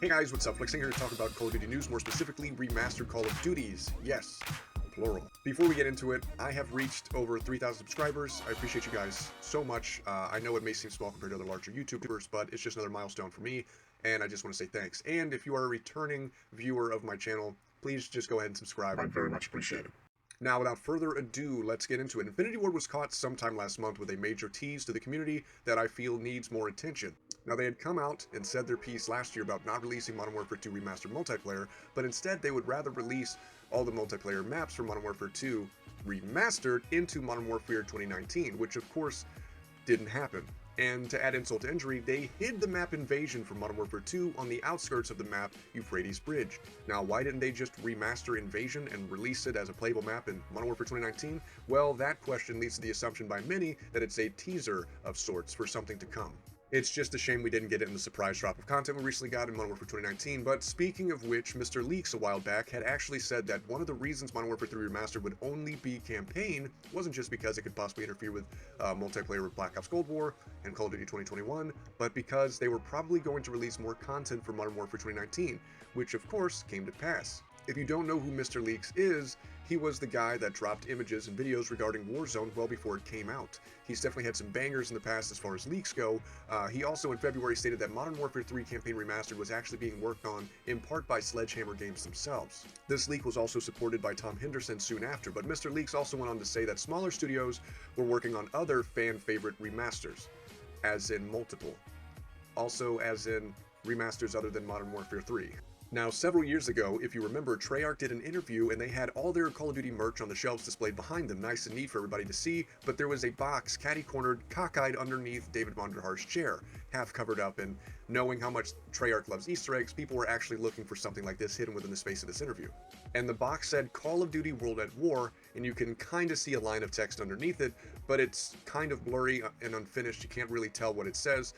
Hey guys, what's up? Flexing here to talk about Call of Duty news, more specifically remastered Call of Duties. Yes, plural. Before we get into it, I have reached over 3,000 subscribers. I appreciate you guys so much. I know it may seem small compared to other larger YouTubers, but it's just another milestone for me, and I just want to say thanks. And if you are a returning viewer of my channel, please just go ahead and subscribe. I'd very much appreciate it. Now, without further ado, let's get into it. Infinity Ward was caught sometime last month with a major tease to the community that I feel needs more attention. Now, they had come out and said their piece last year about not releasing Modern Warfare 2 Remastered multiplayer, but instead they would rather release all the multiplayer maps for Modern Warfare 2 Remastered into Modern Warfare 2019, which of course didn't happen. And to add insult to injury, they hid the map Invasion from Modern Warfare 2 on the outskirts of the map Euphrates Bridge. Now, why didn't they just remaster Invasion and release it as a playable map in Modern Warfare 2019? Well, that question leads to the assumption by many that it's a teaser of sorts for something to come. It's just a shame we didn't get it in the surprise drop of content we recently got in Modern Warfare 2019, but speaking of which, Mr. Leaks a while back had actually said that one of the reasons Modern Warfare 3 Remastered would only be campaign wasn't just because it could possibly interfere with multiplayer with Black Ops Cold War and Call of Duty 2021, but because they were probably going to release more content for Modern Warfare 2019, which of course came to pass. If you don't know who Mr. Leaks is, he was the guy that dropped images and videos regarding Warzone well before it came out. He's definitely had some bangers in the past as far as leaks go. He also in February stated that Modern Warfare 3 Campaign Remastered was actually being worked on in part by Sledgehammer Games themselves. This leak was also supported by Tom Henderson soon after, but Mr. Leaks also went on to say that smaller studios were working on other fan favorite remasters, as in multiple. Also as in remasters other than Modern Warfare 3. Now, several years ago, if you remember, TREYARCH did an interview and they had all their Call of Duty merch on the shelves displayed behind them, nice and neat for everybody to see, but there was a box catty-cornered, cockeyed underneath David Vonderhaar's chair, half covered up, and knowing how much TREYARCH loves Easter eggs, people were actually looking for something like this hidden within the space of this interview. And the box said Call of Duty World at War, and you can kind of see a line of text underneath it, but it's kind of blurry and unfinished, you can't really tell what it says.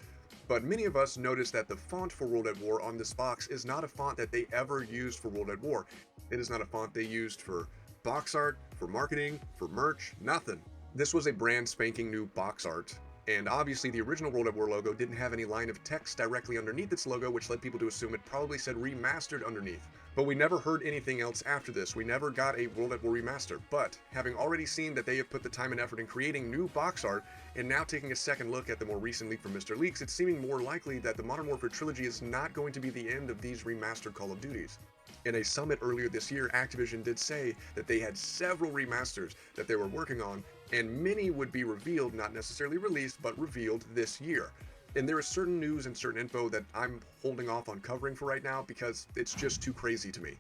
But many of us noticed that the font for World at War on this box is not a font that they ever used for World at War. It is not a font they used for box art, for marketing, for merch, nothing. This was a brand spanking new box art, and obviously the original World at War logo didn't have any line of text directly underneath its logo, which led people to assume it probably said Remastered underneath. But we never heard anything else after this. We never got a World at War remaster. But having already seen that they have put the time and effort in creating new box art, and now taking a second look at the more recent leak from Mr. Leaks, it's seeming more likely that the Modern Warfare trilogy is not going to be the end of these remastered Call of Duties. In a summit earlier this year, Activision did say that they had several remasters that they were working on, and many would be revealed, not necessarily released, but revealed this year. And there is certain news and certain info that I'm holding off on covering for right now because it's just too crazy to me.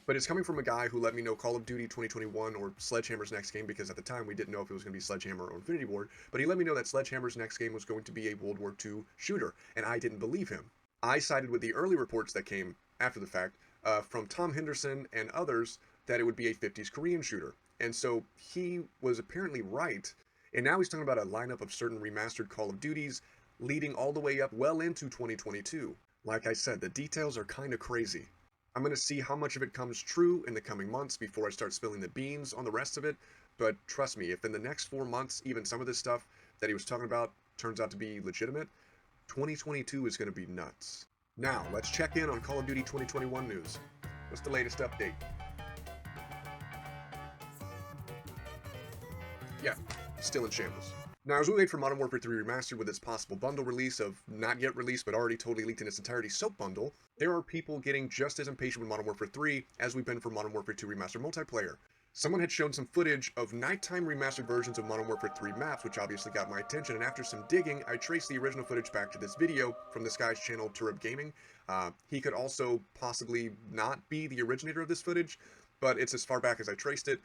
But it's coming from a guy who let me know Call of Duty 2021 or Sledgehammer's next game, because at the time we didn't know if it was going to be Sledgehammer or Infinity Ward, but he let me know that Sledgehammer's next game was going to be a World War II shooter, and I didn't believe him. I sided with the early reports that came after the fact from Tom Henderson and others that it would be a 50s Korean shooter. And so he was apparently right, and now he's talking about a lineup of certain remastered Call of Duties leading all the way up well into 2022. Like I said, the details are kind of crazy. I'm going to see how much of it comes true in the coming months before I start spilling the beans on the rest of it, but trust me, if in the next 4 months even some of this stuff that he was talking about turns out to be legitimate, 2022 is going to be nuts. Now, let's check in on Call of Duty 2021 news. What's the latest update? Yeah, still in shambles. Now, as we wait for Modern Warfare 3 Remastered with its possible bundle release of not yet released but already totally leaked in its entirety soap bundle, there are people getting just as impatient with Modern Warfare 3 as we've been for Modern Warfare 2 Remastered multiplayer. Someone had shown some footage of nighttime remastered versions of Modern Warfare 3 maps, which obviously got my attention, and after some digging, I traced the original footage back to this video from this guy's channel, Turub Gaming. He could also possibly not be the originator of this footage, but it's as far back as I traced it.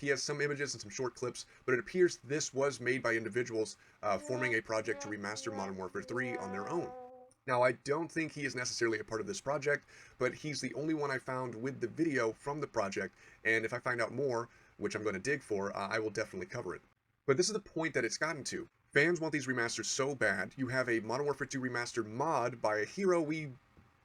He has some images and some short clips, but it appears this was made by individuals forming a project to remaster Modern Warfare 3 on their own. Now, I don't think he is necessarily a part of this project, but he's the only one I found with the video from the project, and if I find out more, which I'm going to dig for, I will definitely cover it. But this is the point that it's gotten to. Fans want these remasters so bad. You have a Modern Warfare 2 remastered mod by a hero we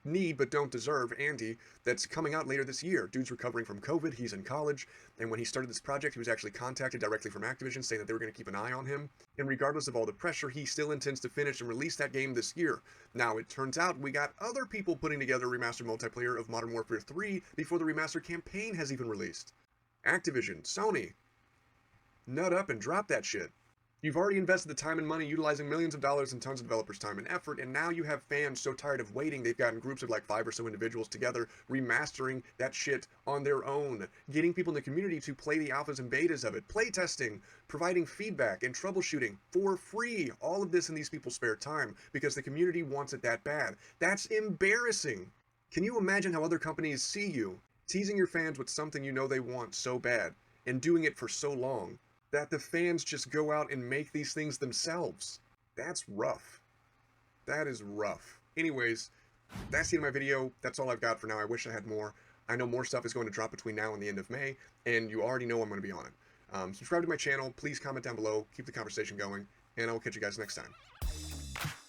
need but don't deserve, Andy, that's coming out later this year. Dude's recovering from COVID, he's in college, and when he started this project, he was actually contacted directly from Activision saying that they were going to keep an eye on him. And regardless of all the pressure, he still intends to finish and release that game this year. Now, it turns out we got other people putting together a remastered multiplayer of Modern Warfare 3 before the remastered campaign has even released. Activision, Sony, nut up and drop that shit. You've already invested the time and money utilizing millions of dollars and tons of developers' time and effort, and now you have fans so tired of waiting, they've gotten groups of like 5 or so individuals together, remastering that shit on their own, getting people in the community to play the alphas and betas of it, playtesting, providing feedback, and troubleshooting for free. All of this in these people's spare time, because the community wants it that bad. That's embarrassing. Can you imagine how other companies see you, teasing your fans with something you know they want so bad, and doing it for so long, that the fans just go out and make these things themselves? That's rough. That is rough. Anyways, that's the end of my video. That's all I've got for now. I wish I had more. I know more stuff is going to drop between now and the end of May, and you already know I'm going to be on it. Subscribe to my channel. Please comment down below. Keep the conversation going, and I will catch you guys next time.